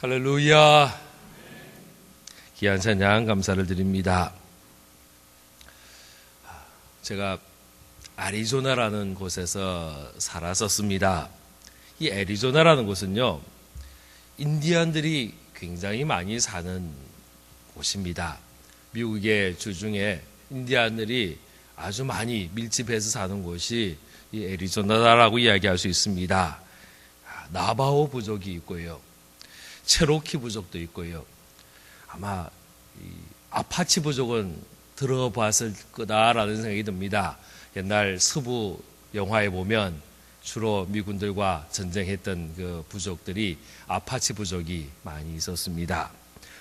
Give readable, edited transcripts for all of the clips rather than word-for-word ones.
할렐루야. 귀한 찬양 감사를 드립니다. 제가 애리조나라는 곳에서 살았었습니다. 이 애리조나라는 곳은요, 인디안들이 굉장히 많이 사는 곳입니다. 미국의 주중에 인디안들이 아주 많이 밀집해서 사는 곳이 이 애리조나라고 이야기할 수 있습니다. 나바호 부족이 있고요, 체로키 부족도 있고요. 아마 아파치 부족은 들어봤을 거다라는 생각이 듭니다. 옛날 서부 영화에 보면 주로 미군들과 전쟁했던 그 부족들이 아파치 부족이 많이 있었습니다.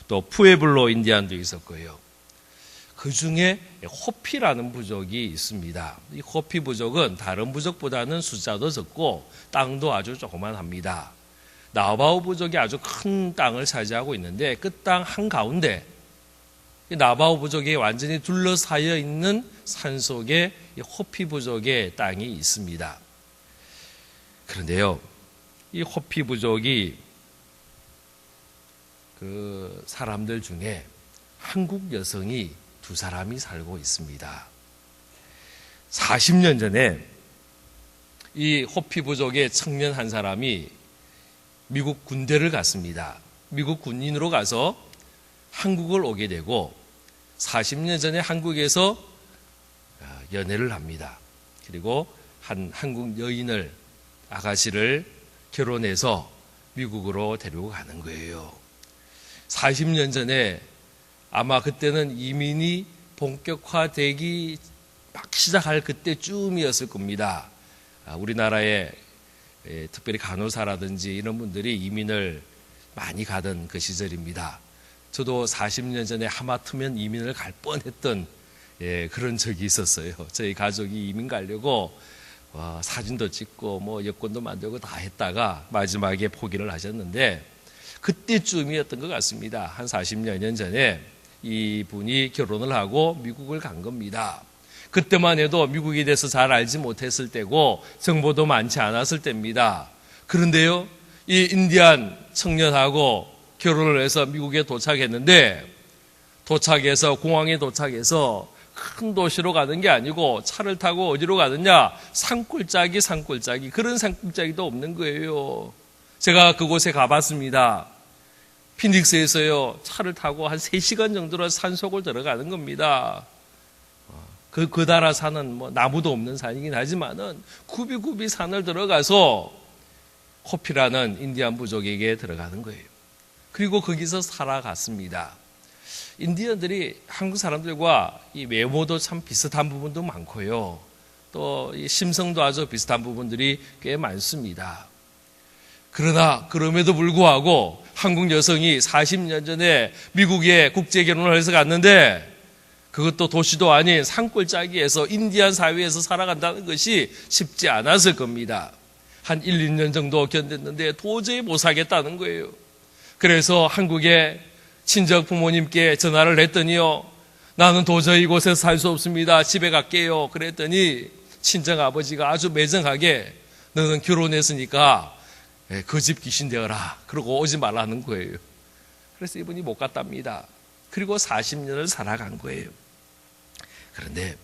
또 푸에블로 인디안도 있었고요. 그 중에 호피라는 부족이 있습니다. 이 호피 부족은 다른 부족보다는 숫자도 적고 땅도 아주 조그만합니다. 나바호 부족이 아주 큰 땅을 차지하고 있는데 그 땅 한가운데 나바호 부족이 완전히 둘러싸여 있는 산속에 호피 부족의 땅이 있습니다. 그런데요, 이 호피 부족이 그 사람들 중에 한국 여성이 2사람이 살고 있습니다. 40년 전에 이 호피 부족의 청년 한 사람이 미국 군대를 갔습니다. 미국 군인으로 가서 한국을 오게 되고 40년 전에 한국에서 연애를 합니다. 그리고 한 한국 여인을, 아가씨를 결혼해서 미국으로 데리고 가는 거예요. 40년 전에 아마 그때는 이민이 본격화되기 막 시작할 그때쯤이었을 겁니다. 우리나라에 특별히 간호사라든지 이런 분들이 이민을 많이 가던 그 시절입니다. 저도 40년 전에 하마터면 이민을 갈 뻔했던 그런 적이 있었어요. 저희 가족이 이민 가려고 사진도 찍고 뭐 여권도 만들고 다 했다가 마지막에 포기를 하셨는데 그때쯤이었던 것 같습니다. 한 40여 년 전에 이분이 결혼을 하고 미국을 간 겁니다. 그때만 해도 미국에 대해서 잘 알지 못했을 때고 정보도 많지 않았을 때입니다. 그런데요, 이 인디안 청년하고 결혼을 해서 미국에 도착했는데, 도착해서 공항에 도착해서 큰 도시로 가는 게 아니고 차를 타고 어디로 가느냐, 산골짜기 그런 산골짜기도 없는 거예요. 제가 그곳에 가봤습니다. 피닉스에서요, 차를 타고 한 3시간 정도로 산속을 들어가는 겁니다. 그 나라 산은 뭐 나무도 없는 산이긴 하지만은 굽이굽이 산을 들어가서 호피라는 인디안 부족에게 들어가는 거예요. 그리고 거기서 살아갔습니다. 인디언들이 한국 사람들과 이 외모도 참 비슷한 부분도 많고요. 또 이 심성도 아주 비슷한 부분들이 꽤 많습니다. 그러나 그럼에도 불구하고 한국 여성이 40년 전에 미국에 국제 결혼을 해서 갔는데 그것도 도시도 아닌 산골짜기에서 인디안 사회에서 살아간다는 것이 쉽지 않았을 겁니다. 한 1, 2년 정도 견뎠는데 도저히 못 살겠다는 거예요. 그래서 한국의 친정 부모님께 전화를 했더니요, 나는 도저히 이곳에서 살 수 없습니다. 집에 갈게요. 그랬더니 친정 아버지가 아주 매정하게 너는 결혼했으니까 그 집 귀신 되어라. 그러고 오지 말라는 거예요. 그래서 이분이 못 갔답니다. 그리고 40년을 살아간 거예요. 그런데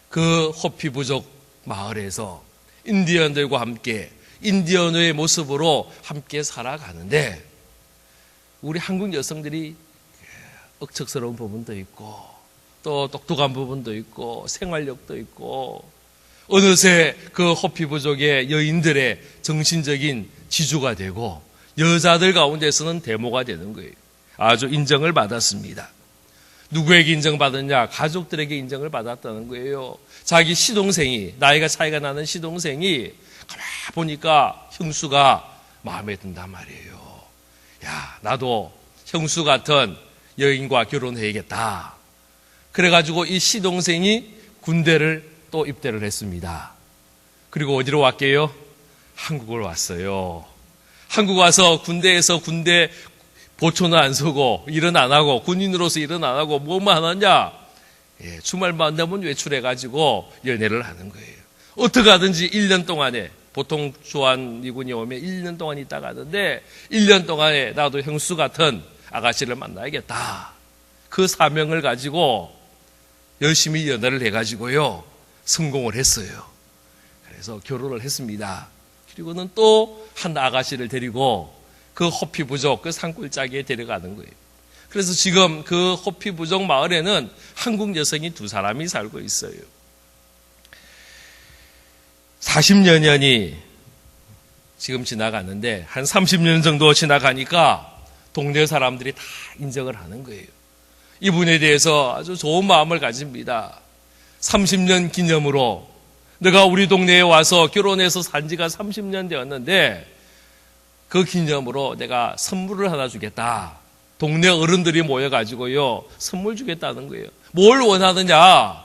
그 호피 부족 마을에서 인디언들과 함께 인디언의 모습으로 함께 살아가는데 우리 한국 여성들이 억척스러운 부분도 있고 또 똑똑한 부분도 있고 생활력도 있고 어느새 그 호피 부족의 여인들의 정신적인 지주가 되고 여자들 가운데서는 데모가 되는 거예요. 아주 인정을 받았습니다. 누구에게 인정받았냐? 가족들에게 인정을 받았다는 거예요. 자기 시동생이, 나이가 차이가 나는 시동생이 가만히 보니까 형수가 마음에 든단 말이에요. 야, 나도 형수 같은 여인과 결혼해야겠다. 그래가지고 이 시동생이 군대를 또 입대를 했습니다. 그리고 어디로 왔게요? 한국을 왔어요. 한국 와서 군대에서 군대 보초는 안 서고 일은 안 하고 군인으로서 일은 안 하고 뭐만 하느냐? 주말만 되면 외출해가지고 연애를 하는 거예요. 어떻게 하든지 1년 동안에 보통 주한미군이 오면 1년 동안 있다 가는데 1년 동안에 나도 형수 같은 아가씨를 만나야겠다. 그 사명을 가지고 열심히 연애를 해가지고요. 성공을 했어요. 그래서 결혼을 했습니다. 그리고는 또 한 아가씨를 데리고 그 호피 부족, 그 산골짜기에 데려가는 거예요. 그래서 지금 그 호피 부족 마을에는 한국 여성이 2사람이 살고 있어요. 40년이 지금 지나갔는데 한 30년 정도 지나가니까 동네 사람들이 다 인정을 하는 거예요. 이분에 대해서 아주 좋은 마음을 가집니다. 30년 기념으로 내가 우리 동네에 와서 결혼해서 산 지가 30년 되었는데 그 기념으로 내가 선물을 하나 주겠다. 동네 어른들이 모여가지고요. 선물 주겠다는 거예요. 뭘 원하느냐?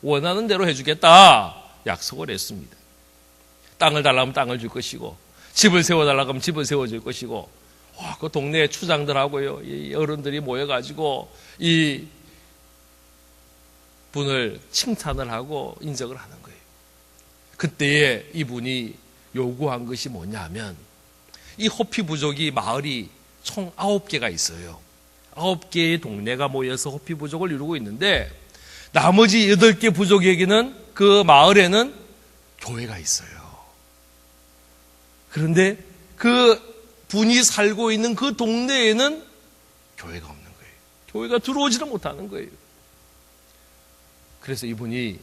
원하는 대로 해주겠다. 약속을 했습니다. 땅을 달라면 땅을 줄 것이고 집을 세워달라고 하면 집을 세워줄 것이고 그 동네 추장들하고요. 이 어른들이 모여가지고 이 분을 칭찬을 하고 인정을 하는 거예요. 그때에 이분이 요구한 것이 뭐냐 하면 이 호피 부족이 마을이 총 9개가 있어요. 9개의 동네가 모여서 호피 부족을 이루고 있는데 나머지 8개 부족에게는 그 마을에는 교회가 있어요. 그런데 그 분이 살고 있는 그 동네에는 교회가 없는 거예요. 교회가 들어오지를 못하는 거예요. 그래서 이분이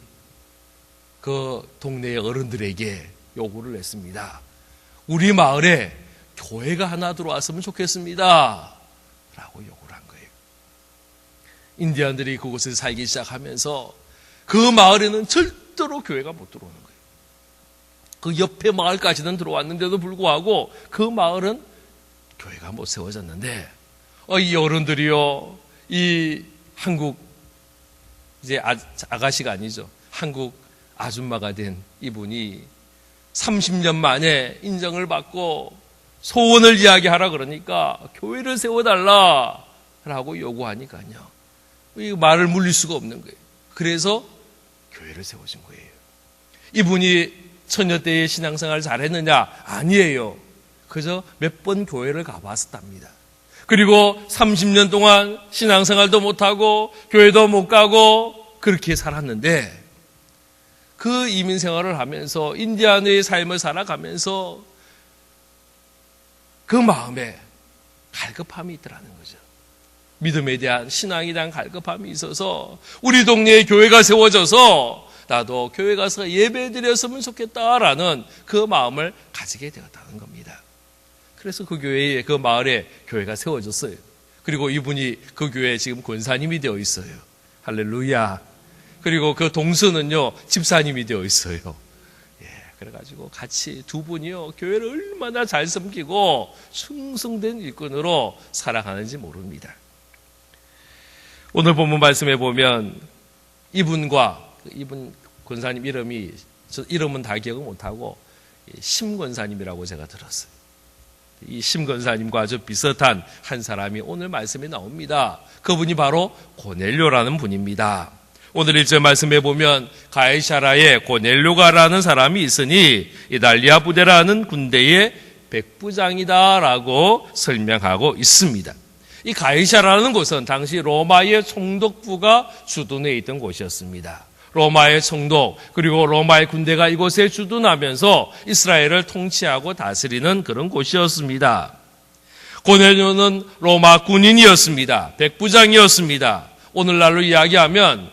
그 동네의 어른들에게 요구를 했습니다. 우리 마을에 교회가 하나 들어왔으면 좋겠습니다. 라고 요구를 한 거예요. 인디안들이 그곳에 살기 시작하면서 그 마을에는 절대로 교회가 못 들어오는 거예요. 그 옆에 마을까지는 들어왔는데도 불구하고 그 마을은 교회가 못 세워졌는데 이 어른들이요, 이 한국 이제 아가씨가 아니죠. 한국 아줌마가 된 이분이 30년 만에 인정을 받고 소원을 이야기하라 그러니까 교회를 세워달라라고 요구하니까요. 이 말을 물릴 수가 없는 거예요. 그래서 교회를 세워준 거예요. 이분이 처녀 때의 신앙생활을 잘했느냐? 아니에요. 그저 몇 번 교회를 가봤답니다. 그리고 30년 동안 신앙생활도 못하고 교회도 못 가고 그렇게 살았는데 그 이민 생활을 하면서 인디안의 삶을 살아가면서 그 마음에 갈급함이 있더라는 거죠. 믿음에 대한 신앙에 대한 갈급함이 있어서 우리 동네에 교회가 세워져서 나도 교회 가서 예배 드렸으면 좋겠다라는 그 마음을 가지게 되었다는 겁니다. 그래서 그 교회에, 그 마을에 교회가 세워졌어요. 그리고 이분이 그 교회에 지금 권사님이 되어 있어요. 할렐루야. 그리고 그 동서는요, 집사님이 되어 있어요. 그래가지고 같이 두 분이요, 교회를 얼마나 잘 섬기고 충성된 일꾼으로 살아가는지 모릅니다. 오늘 본문 말씀에 보면 이분 권사님 이름이, 저 이름은 다 기억을 못하고 심 권사님이라고 제가 들었어요. 이 심 권사님과 아주 비슷한 한 사람이 오늘 말씀에 나옵니다. 그분이 바로 고넬료라는 분입니다. 오늘 1절 말씀에 보면 가이사라에 고넬료가라는 사람이 있으니 이달리아 부대라는 군대의 백부장이다라고 설명하고 있습니다. 이 가이사라는 곳은 당시 로마의 총독부가 주둔해 있던 곳이었습니다. 로마의 총독 그리고 로마의 군대가 이곳에 주둔하면서 이스라엘을 통치하고 다스리는 그런 곳이었습니다. 고넬료는 로마 군인이었습니다. 백부장이었습니다. 오늘날로 이야기하면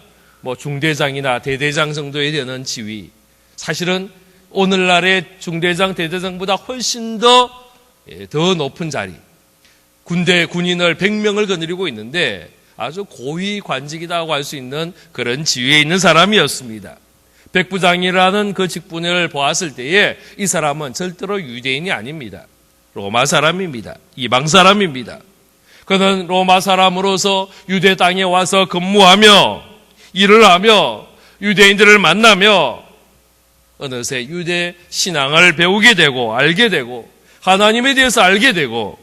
중대장이나 대대장 정도에 되는 지위. 사실은 오늘날의 중대장, 대대장보다 훨씬 더 높은 자리. 군인을 100명을 거느리고 있는데 아주 고위 관직이라고 할 수 있는 그런 지위에 있는 사람이었습니다. 백부장이라는 그 직분을 보았을 때에 이 사람은 절대로 유대인이 아닙니다. 로마 사람입니다. 이방 사람입니다. 그는 로마 사람으로서 유대 땅에 와서 근무하며 일을 하며 유대인들을 만나며 어느새 유대 신앙을 배우게 되고 알게 되고 하나님에 대해서 알게 되고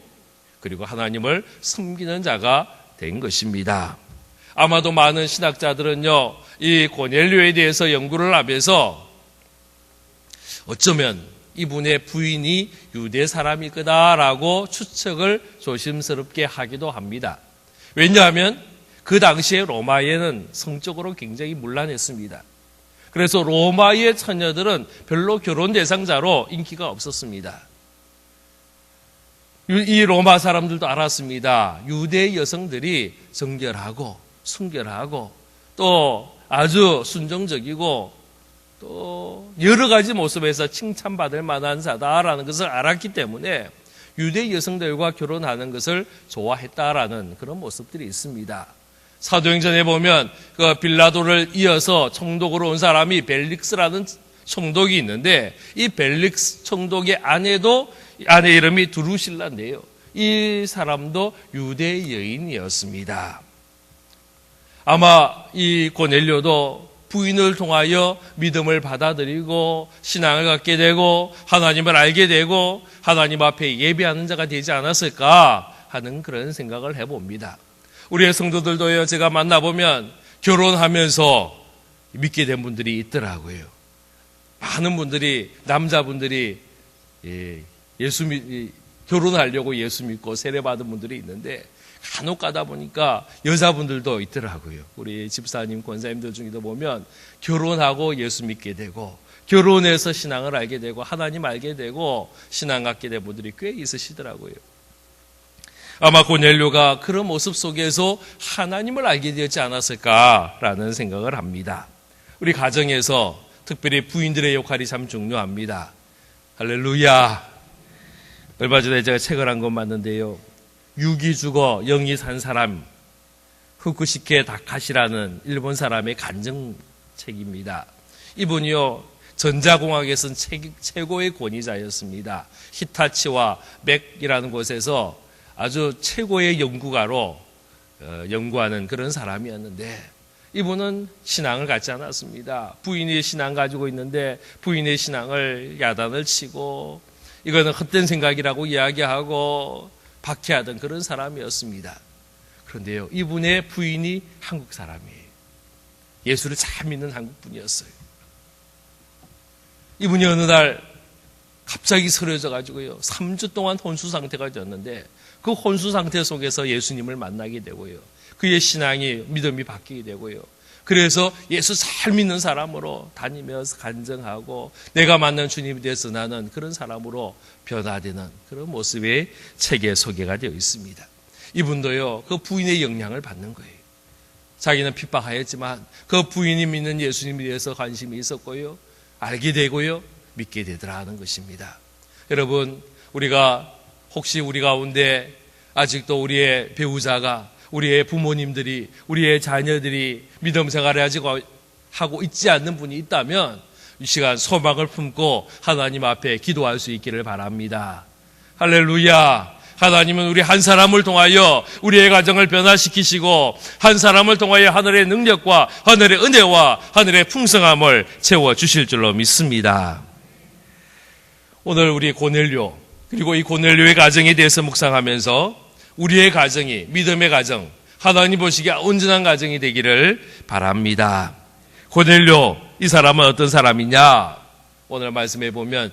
그리고 하나님을 섬기는 자가 된 것입니다. 아마도 많은 신학자들은요, 이 고넬료에 대해서 연구를 하면서 어쩌면 이분의 부인이 유대 사람일 거다라고 추측을 조심스럽게 하기도 합니다. 왜냐하면 그 당시에 로마에는 성적으로 굉장히 문란했습니다. 그래서 로마의 처녀들은 별로 결혼 대상자로 인기가 없었습니다. 이 로마 사람들도 알았습니다. 유대 여성들이 정결하고 순결하고 또 아주 순종적이고 또 여러 가지 모습에서 칭찬받을 만한 자다라는 것을 알았기 때문에 유대 여성들과 결혼하는 것을 좋아했다라는 그런 모습들이 있습니다. 사도행전에 보면 그 빌라도를 이어서 총독으로 온 사람이 벨릭스라는 총독이 있는데 이 벨릭스 총독의 아내 이름이 두루실라인데요. 이 사람도 유대 여인이었습니다. 아마 이 고넬료도 부인을 통하여 믿음을 받아들이고 신앙을 갖게 되고 하나님을 알게 되고 하나님 앞에 예배하는 자가 되지 않았을까 하는 그런 생각을 해봅니다. 우리의 성도들도요, 제가 만나보면 결혼하면서 믿게 된 분들이 있더라고요. 많은 분들이, 남자분들이 결혼하려고 예수 믿고 세례받은 분들이 있는데 간혹 가다 보니까 여자분들도 있더라고요. 우리 집사님, 권사님들 중에도 보면 결혼하고 예수 믿게 되고 결혼해서 신앙을 알게 되고 하나님 알게 되고 신앙 갖게 된 분들이 꽤 있으시더라고요. 아마 고넬료가 그런 모습 속에서 하나님을 알게 되었지 않았을까라는 생각을 합니다. 우리 가정에서 특별히 부인들의 역할이 참 중요합니다. 할렐루야. 얼마 전에 제가 책을 한 권 봤는데요. 육이 죽어 영이 산 사람, 후쿠시케 다카시라는 일본 사람의 간증책입니다. 이분이요, 전자공학에서는 최고의 권위자였습니다. 히타치와 맥이라는 곳에서 아주 최고의 연구가로 연구하는 그런 사람이었는데 이분은 신앙을 갖지 않았습니다. 부인이 신앙 가지고 있는데 부인의 신앙을 야단을 치고 이거는 헛된 생각이라고 이야기하고 박해하던 그런 사람이었습니다. 그런데요, 이분의 부인이 한국 사람이에요. 예수를 잘 믿는 한국 분이었어요. 이분이 어느 날 갑자기 쓰러져 가지고요, 3주 동안 혼수 상태가 되었는데 그 혼수 상태 속에서 예수님을 만나게 되고요, 그의 신앙이 믿음이 바뀌게 되고요, 그래서 예수 잘 믿는 사람으로 다니면서 간증하고 내가 만난 주님에 대해서 나는 그런 사람으로 변화되는 그런 모습의 책에 소개가 되어 있습니다. 이분도요, 그 부인의 영향을 받는 거예요. 자기는 핍박하였지만 그 부인이 믿는 예수님에 대해서 관심이 있었고요, 알게 되고요, 믿게 되더라는 것입니다. 여러분, 혹시 우리 가운데 아직도 우리의 배우자가, 우리의 부모님들이, 우리의 자녀들이 믿음 생활을 아직 하고 있지 않는 분이 있다면 이 시간 소망을 품고 하나님 앞에 기도할 수 있기를 바랍니다. 할렐루야. 하나님은 우리 한 사람을 통하여 우리의 가정을 변화시키시고 한 사람을 통하여 하늘의 능력과 하늘의 은혜와 하늘의 풍성함을 채워주실 줄로 믿습니다. 오늘 우리 고넬료, 그리고 이 고넬료의 가정에 대해서 묵상하면서 우리의 가정이 믿음의 가정, 하나님 보시기에 온전한 가정이 되기를 바랍니다. 고넬료, 이 사람은 어떤 사람이냐? 오늘 말씀해 보면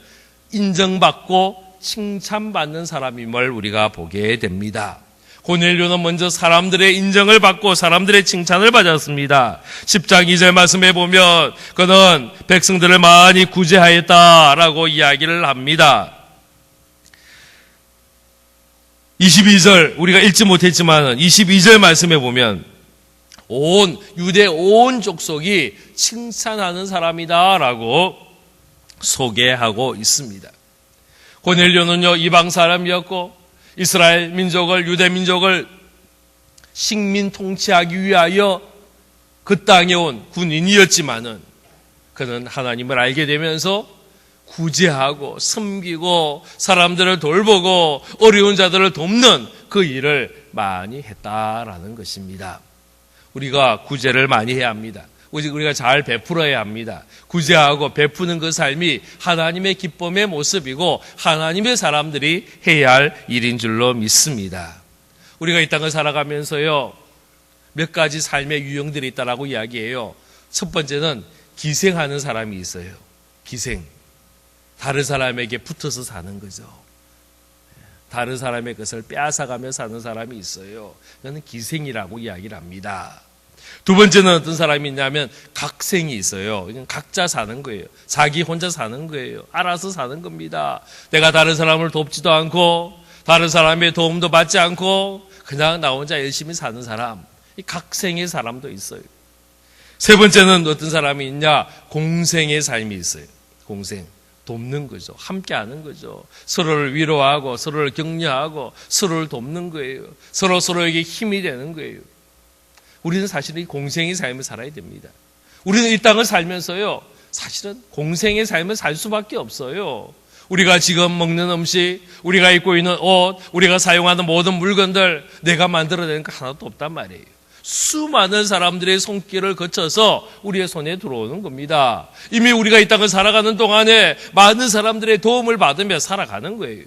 인정받고 칭찬받는 사람임을 우리가 보게 됩니다. 고넬료는 먼저 사람들의 인정을 받고 사람들의 칭찬을 받았습니다. 10장 2절 말씀해 보면 그는 백성들을 많이 구제하였다라고 이야기를 합니다. 22절 우리가 읽지 못했지만 22절 말씀해 보면 유대 온 족속이 칭찬하는 사람이다라고 소개하고 있습니다. 고넬료는요, 이방 사람이었고 이스라엘 민족을, 유대 민족을 식민 통치하기 위하여 그 땅에 온 군인이었지만은 그는 하나님을 알게 되면서 구제하고 섬기고 사람들을 돌보고 어려운 자들을 돕는 그 일을 많이 했다라는 것입니다. 우리가 구제를 많이 해야 합니다. 우리가 잘 베풀어야 합니다. 구제하고 베푸는 그 삶이 하나님의 기쁨의 모습이고 하나님의 사람들이 해야 할 일인 줄로 믿습니다. 우리가 이 땅을 살아가면서요, 몇 가지 삶의 유형들이 있다라고 이야기해요. 첫 번째는 기생하는 사람이 있어요. 기생. 다른 사람에게 붙어서 사는 거죠. 다른 사람의 것을 빼앗아가며 사는 사람이 있어요. 그거는 기생이라고 이야기를 합니다. 두 번째는 어떤 사람이 있냐면 각생이 있어요. 그냥 각자 사는 거예요. 자기 혼자 사는 거예요. 알아서 사는 겁니다. 내가 다른 사람을 돕지도 않고 다른 사람의 도움도 받지 않고 그냥 나 혼자 열심히 사는 사람. 이 각생의 사람도 있어요. 세 번째는 어떤 사람이 있냐? 공생의 삶이 있어요. 공생. 돕는 거죠. 함께 하는 거죠. 서로를 위로하고 서로를 격려하고 서로를 돕는 거예요. 서로에게 힘이 되는 거예요. 우리는 사실은 공생의 삶을 살아야 됩니다. 우리는 이 땅을 살면서요, 사실은 공생의 삶을 살 수밖에 없어요. 우리가 지금 먹는 음식, 우리가 입고 있는 옷, 우리가 사용하는 모든 물건들 내가 만들어내는 거 하나도 없단 말이에요. 수많은 사람들의 손길을 거쳐서 우리의 손에 들어오는 겁니다. 이미 우리가 이 땅을 살아가는 동안에 많은 사람들의 도움을 받으며 살아가는 거예요.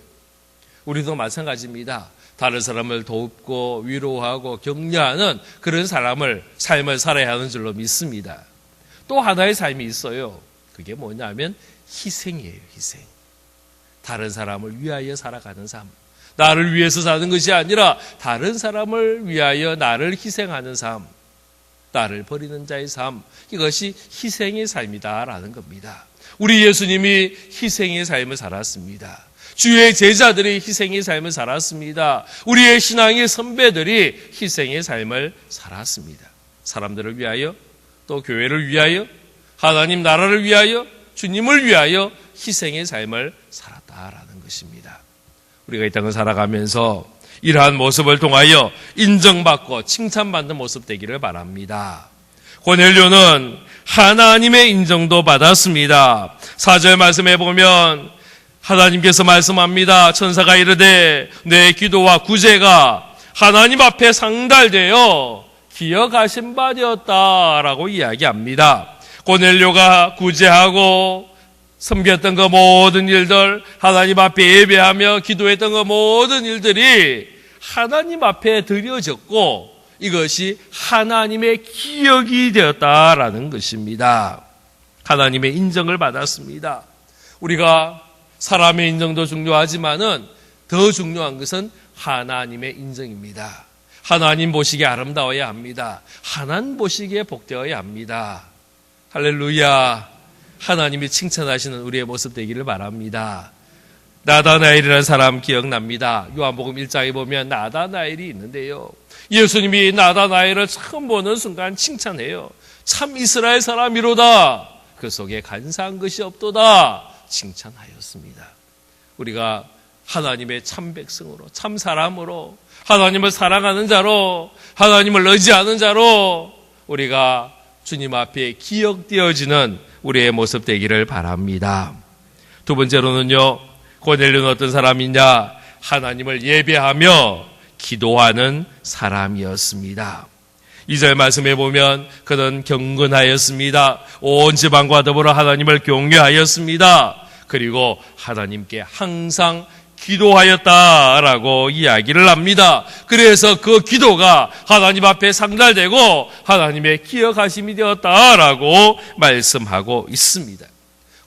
우리도 마찬가지입니다. 다른 사람을 돕고 위로하고 격려하는 그런 삶을 살아야 하는 줄로 믿습니다. 또 하나의 삶이 있어요. 그게 뭐냐면 희생이에요. 희생. 다른 사람을 위하여 살아가는 삶. 나를 위해서 사는 것이 아니라 다른 사람을 위하여 나를 희생하는 삶. 나를 버리는 자의 삶. 이것이 희생의 삶이다라는 겁니다. 우리 예수님이 희생의 삶을 살았습니다. 주의 제자들이 희생의 삶을 살았습니다. 우리의 신앙의 선배들이 희생의 삶을 살았습니다. 사람들을 위하여, 또 교회를 위하여, 하나님 나라를 위하여, 주님을 위하여 희생의 삶을 살았다라는 것입니다. 우리가 이 땅을 살아가면서 이러한 모습을 통하여 인정받고 칭찬받는 모습 되기를 바랍니다. 고넬료는 하나님의 인정도 받았습니다. 4절 말씀해 보면 하나님께서 말씀합니다. 천사가 이르되 내 기도와 구제가 하나님 앞에 상달되어 기억하신 바 되었다라고 이야기합니다. 고넬료가 구제하고 섬겼던 그 모든 일들, 하나님 앞에 예배하며 기도했던 그 모든 일들이 하나님 앞에 드려졌고 이것이 하나님의 기억이 되었다라는 것입니다. 하나님의 인정을 받았습니다. 우리가 사람의 인정도 중요하지만은 더 중요한 것은 하나님의 인정입니다. 하나님 보시기에 아름다워야 합니다. 하나님 보시기에 복되어야 합니다. 할렐루야. 하나님이 칭찬하시는 우리의 모습 되기를 바랍니다. 나다나엘이라는 사람 기억납니다. 요한복음 1장에 보면 나다나엘이 있는데요. 예수님이 나다나엘을 처음 보는 순간 칭찬해요. 참 이스라엘 사람이로다. 그 속에 간사한 것이 없도다. 칭찬하였습니다. 우리가 하나님의 참 백성으로, 참 사람으로, 하나님을 사랑하는 자로, 하나님을 의지하는 자로 우리가 주님 앞에 기억되어지는 우리의 모습 되기를 바랍니다. 두 번째로는요, 고넬료는 어떤 사람이냐? 하나님을 예배하며 기도하는 사람이었습니다. 2절 말씀해 보면 그는 경건하였습니다. 온 지방과 더불어 하나님을 경외하였습니다. 그리고 하나님께 항상 기도하였다라고 이야기를 합니다. 그래서 그 기도가 하나님 앞에 상달되고 하나님의 기억하심이 되었다라고 말씀하고 있습니다.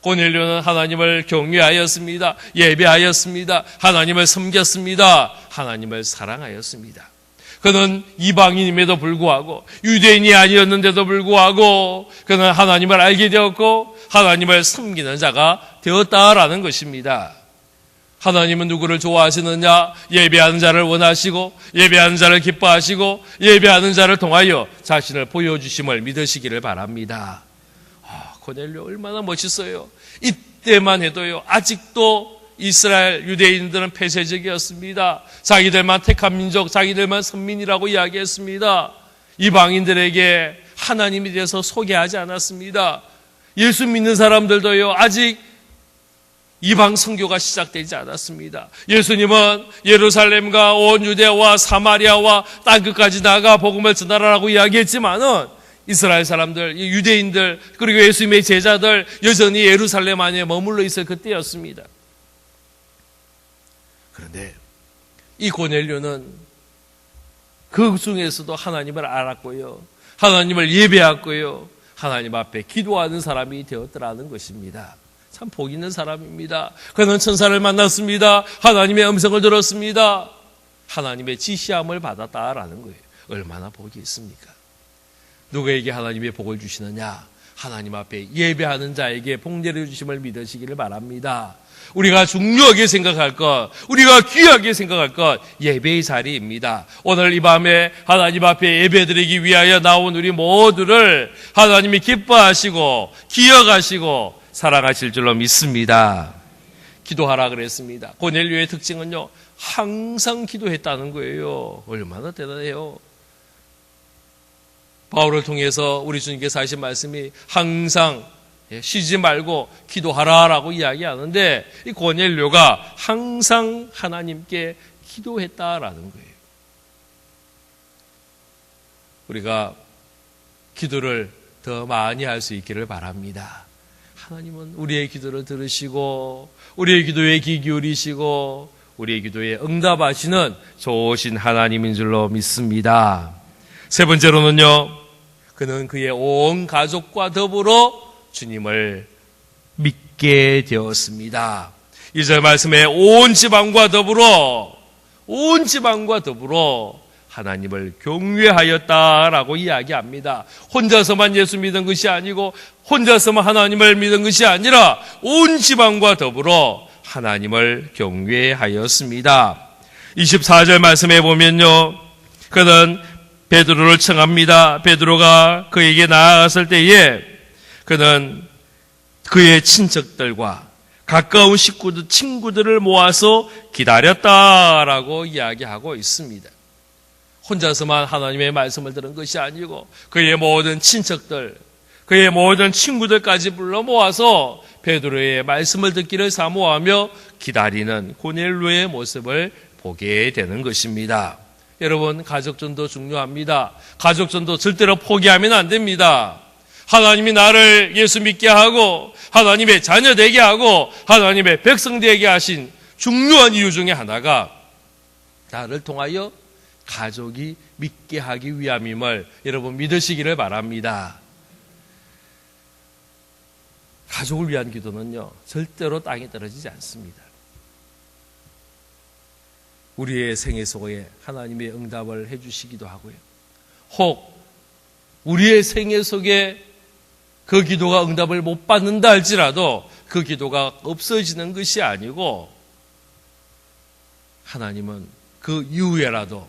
고넬료는 하나님을 경외하였습니다. 예배하였습니다. 하나님을 섬겼습니다. 하나님을 사랑하였습니다. 그는 이방인임에도 불구하고 유대인이 아니었는데도 불구하고 그는 하나님을 알게 되었고 하나님을 섬기는 자가 되었다라는 것입니다. 하나님은 누구를 좋아하시느냐? 예배하는 자를 원하시고 예배하는 자를 기뻐하시고 예배하는 자를 통하여 자신을 보여주심을 믿으시기를 바랍니다. 고넬료 얼마나 멋있어요. 이때만 해도요, 아직도 이스라엘 유대인들은 폐쇄적이었습니다. 자기들만 택한 민족, 자기들만 선민이라고 이야기했습니다. 이방인들에게 하나님에 대해서 소개하지 않았습니다. 예수 믿는 사람들도요, 아직 이방 선교가 시작되지 않았습니다. 예수님은 예루살렘과 온 유대와 사마리아와 땅끝까지 나가 복음을 전하라고 이야기했지만은 이스라엘 사람들, 유대인들, 그리고 예수님의 제자들 여전히 예루살렘 안에 머물러 있을 그때였습니다. 그런데 이 고넬료는 그 중에서도 하나님을 알았고요, 하나님을 예배했고요, 하나님 앞에 기도하는 사람이 되었더라는 것입니다. 참 복 있는 사람입니다. 그는 천사를 만났습니다. 하나님의 음성을 들었습니다. 하나님의 지시함을 받았다라는 거예요. 얼마나 복이 있습니까? 누구에게 하나님의 복을 주시느냐? 하나님 앞에 예배하는 자에게 복 내려주심을 믿으시기를 바랍니다. 우리가 중요하게 생각할 것, 우리가 귀하게 생각할 것, 예배의 자리입니다. 오늘 이 밤에 하나님 앞에 예배드리기 위하여 나온 우리 모두를 하나님이 기뻐하시고 기억하시고 사랑하실 줄로 믿습니다. 기도하라 그랬습니다. 고넬료의 특징은요, 항상 기도했다는 거예요. 얼마나 대단해요. 바울을 통해서 우리 주님께서 하신 말씀이 항상 쉬지 말고 기도하라라고 이야기하는데, 이 고넬료가 항상 하나님께 기도했다라는 거예요. 우리가 기도를 더 많이 할 수 있기를 바랍니다. 하나님은 우리의 기도를 들으시고 우리의 기도에 귀 기울이시고 우리의 기도에 응답하시는 좋으신 하나님인 줄로 믿습니다. 세 번째로는요, 그는 그의 온 가족과 더불어 주님을 믿게 되었습니다. 2절 말씀에 온 지방과 더불어 하나님을 경외하였다라고 이야기합니다. 혼자서만 예수 믿은 것이 아니고 혼자서만 하나님을 믿은 것이 아니라 온 지방과 더불어 하나님을 경외하였습니다. 24절 말씀에 보면요, 그는 베드로를 청합니다. 베드로가 그에게 나아갔을 때에 그는 그의 친척들과 가까운 친구들을 모아서 기다렸다라고 이야기하고 있습니다. 혼자서만 하나님의 말씀을 들은 것이 아니고 그의 모든 친척들, 그의 모든 친구들까지 불러 모아서 베드로의 말씀을 듣기를 사모하며 기다리는 고넬료의 모습을 보게 되는 것입니다. 여러분, 가족전도 중요합니다. 가족전도 절대로 포기하면 안 됩니다. 하나님이 나를 예수 믿게 하고 하나님의 자녀 되게 하고 하나님의 백성 되게 하신 중요한 이유 중에 하나가 나를 통하여 가족이 믿게 하기 위함임을 여러분 믿으시기를 바랍니다. 가족을 위한 기도는요, 절대로 땅에 떨어지지 않습니다. 우리의 생애 속에 하나님의 응답을 해주시기도 하고요. 혹 우리의 생애 속에 그 기도가 응답을 못 받는다 할지라도 그 기도가 없어지는 것이 아니고 하나님은 그 이후에라도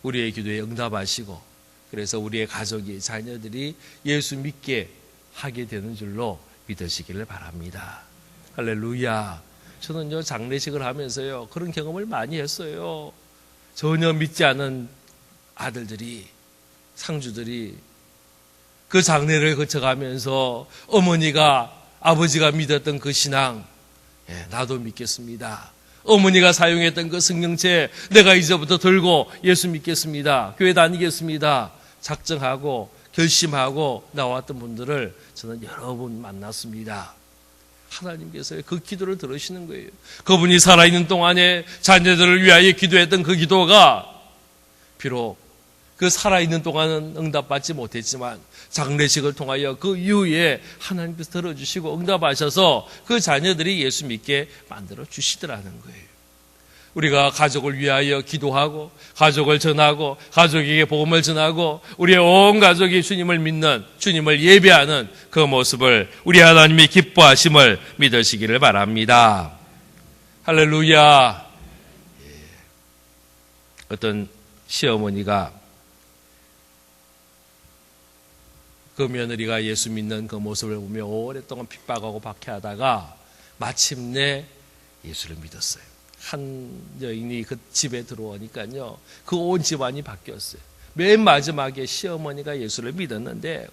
우리의 기도에 응답하시고 그래서 우리의 가족이, 자녀들이 예수 믿게 하게 되는 줄로 믿으시기를 바랍니다. 할렐루야. 저는요, 장례식을 하면서요, 그런 경험을 많이 했어요. 전혀 믿지 않은 아들들이, 상주들이 그 장례를 거쳐가면서 어머니가, 아버지가 믿었던 그 신앙, 나도 믿겠습니다. 어머니가 사용했던 그 성령체 내가 이제부터 들고 예수 믿겠습니다. 교회 다니겠습니다. 작정하고 결심하고 나왔던 분들을 저는 여러 번 만났습니다. 하나님께서 그 기도를 들으시는 거예요. 그분이 살아있는 동안에 자녀들을 위하여 기도했던 그 기도가 비록 그 살아있는 동안은 응답받지 못했지만 장례식을 통하여 그 이후에 하나님께서 들어주시고 응답하셔서 그 자녀들이 예수 믿게 만들어 주시더라는 거예요. 우리가 가족을 위하여 기도하고 가족을 전하고 가족에게 복음을 전하고 우리의 온 가족이 주님을 믿는, 주님을 예배하는 그 모습을 우리 하나님이 기뻐하심을 믿으시기를 바랍니다. 할렐루야. 어떤 시어머니가 그 며느리가 예수 믿는 그 모습을 보며 오랫동안 핍박하고 박해하다가 마침내 예수를 믿었어요. 한 여인이 그 집에 들어오니까요, 그 온 집안이 바뀌었어요. 맨 마지막에 시어머니가 예수를 믿었는데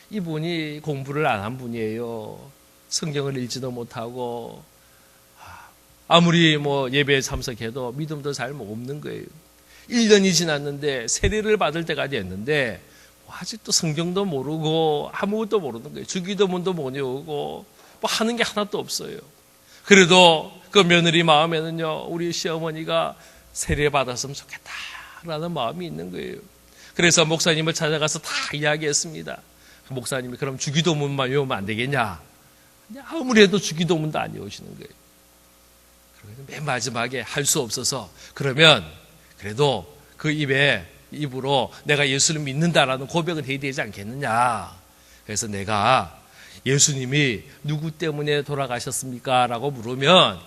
이분이 공부를 안 한 분이에요. 성경을 읽지도 못하고 아무리 예배에 참석해도 믿음도 잘 없는 거예요. 1년이 지났는데 세례를 받을 때가 됐는데 아직도 성경도 모르고 아무것도 모르는 거예요. 주기도문도 못 외우고 하는 게 하나도 없어요. 그래도 그 며느리 마음에는요, 우리 시어머니가 세례 받았으면 좋겠다라는 마음이 있는 거예요. 그래서 목사님을 찾아가서 다 이야기했습니다. 목사님이 그럼 주기도문만 외우면 안 되겠냐? 아무리 해도 주기도문도 안 외우시는 거예요. 맨 마지막에 할 수 없어서 그러면 그래도 그 입으로 내가 예수를 믿는다라는 고백은 해야 되지 않겠느냐. 그래서 내가 예수님이 누구 때문에 돌아가셨습니까? 라고 물으면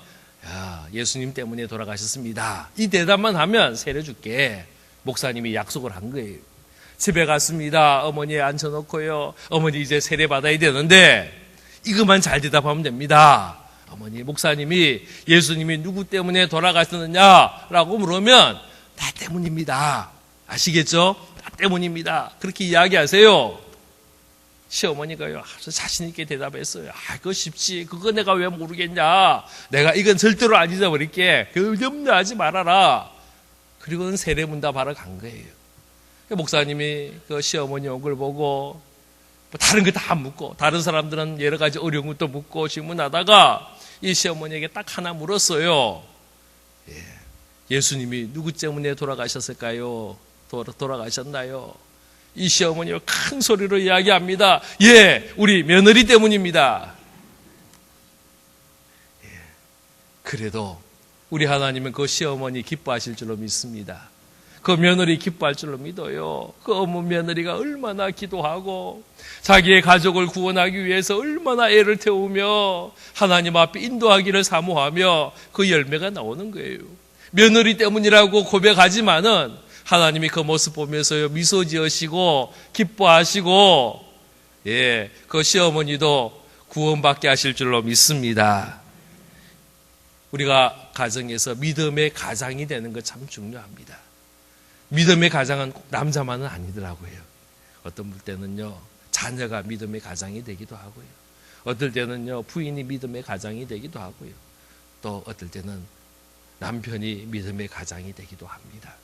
예수님 때문에 돌아가셨습니다. 이 대답만 하면 세례 줄게. 목사님이 약속을 한 거예요. 집에 갔습니다. 어머니에 앉혀놓고요. 어머니 이제 세례 받아야 되는데 이것만 잘 대답하면 됩니다. 어머니, 목사님이 예수님이 누구 때문에 돌아가셨느냐라고 물으면 나 때문입니다. 아시겠죠? 나 때문입니다. 그렇게 이야기하세요. 시어머니가요, 아주 자신있게 대답했어요. 그거 쉽지. 그거 내가 왜 모르겠냐. 내가 이건 절대로 안 잊어버릴게. 그 염려하지 말아라. 그리고는 세례문답하러 간 거예요. 목사님이 그 시어머니 얼굴 보고 다른 거 다 묻고 다른 사람들은 여러 가지 어려운 것도 묻고 질문하다가 이 시어머니에게 딱 하나 물었어요. 예수님이 누구 때문에 돌아가셨을까요? 돌아가셨나요? 이 시어머니가 큰 소리로 이야기합니다. 우리 며느리 때문입니다. 그래도 우리 하나님은 그 시어머니 기뻐하실 줄로 믿습니다. 그 며느리 기뻐할 줄로 믿어요. 그 어머 며느리가 얼마나 기도하고 자기의 가족을 구원하기 위해서 얼마나 애를 태우며 하나님 앞에 인도하기를 사모하며 그 열매가 나오는 거예요. 며느리 때문이라고 고백하지만은 하나님이 그 모습 보면서요 미소 지으시고 기뻐하시고 그 시어머니도 구원받게 하실 줄로 믿습니다. 우리가 가정에서 믿음의 가장이 되는 것 참 중요합니다. 믿음의 가장은 꼭 남자만은 아니더라고요. 어떤 때는요 자녀가 믿음의 가장이 되기도 하고요. 어떨 때는요 부인이 믿음의 가장이 되기도 하고요. 또 어떨 때는 남편이 믿음의 가장이 되기도 합니다.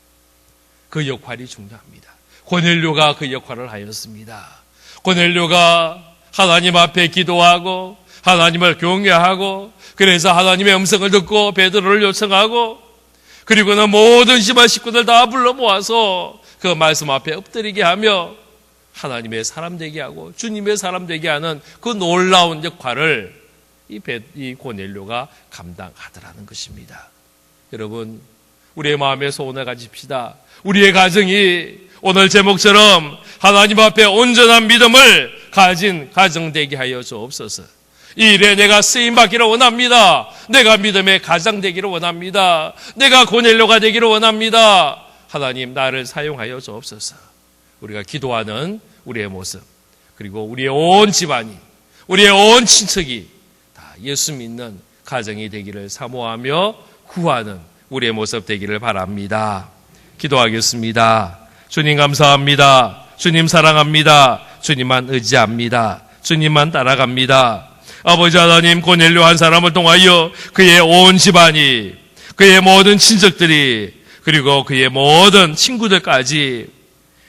그 역할이 중요합니다. 고넬료가 그 역할을 하였습니다. 고넬료가 하나님 앞에 기도하고 하나님을 경외하고 그래서 하나님의 음성을 듣고 베드로를 요청하고 그리고는 모든 집안 식구들 다 불러 모아서 그 말씀 앞에 엎드리게 하며 하나님의 사람 되게 하고 주님의 사람 되게 하는 그 놀라운 역할을 이 고넬료가 감당하더라는 것입니다. 여러분, 우리의 마음에 소원을 가집시다. 우리의 가정이 오늘 제목처럼 하나님 앞에 온전한 믿음을 가진 가정 되게 하여 주옵소서. 이 일에 내가 쓰임받기를 원합니다. 내가 믿음의 가장 되기를 원합니다. 내가 고넬료가 되기를 원합니다. 하나님 나를 사용하여 주옵소서. 우리가 기도하는 우리의 모습 그리고 우리의 온 집안이 우리의 온 친척이 다 예수 믿는 가정이 되기를 사모하며 구하는 우리의 모습 되기를 바랍니다. 기도하겠습니다. 주님 감사합니다. 주님 사랑합니다. 주님만 의지합니다. 주님만 따라갑니다. 아버지 하나님, 고넬료 한 사람을 통하여 그의 온 집안이, 그의 모든 친척들이, 그리고 그의 모든 친구들까지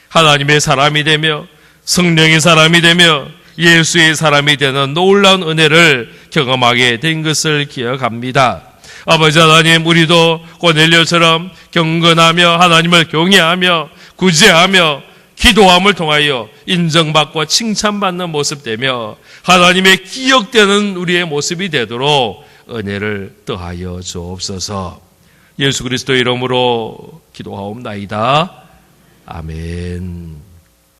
하나님의 사람이 되며 성령의 사람이 되며 예수의 사람이 되는 놀라운 은혜를 경험하게 된 것을 기억합니다. 아버지 하나님, 우리도 고넬료처럼 경건하며 하나님을 경외하며 구제하며 기도함을 통하여 인정받고 칭찬받는 모습 되며 하나님의 기억되는 우리의 모습이 되도록 은혜를 더하여 주옵소서. 예수 그리스도의 이름으로 기도하옵나이다. 아멘.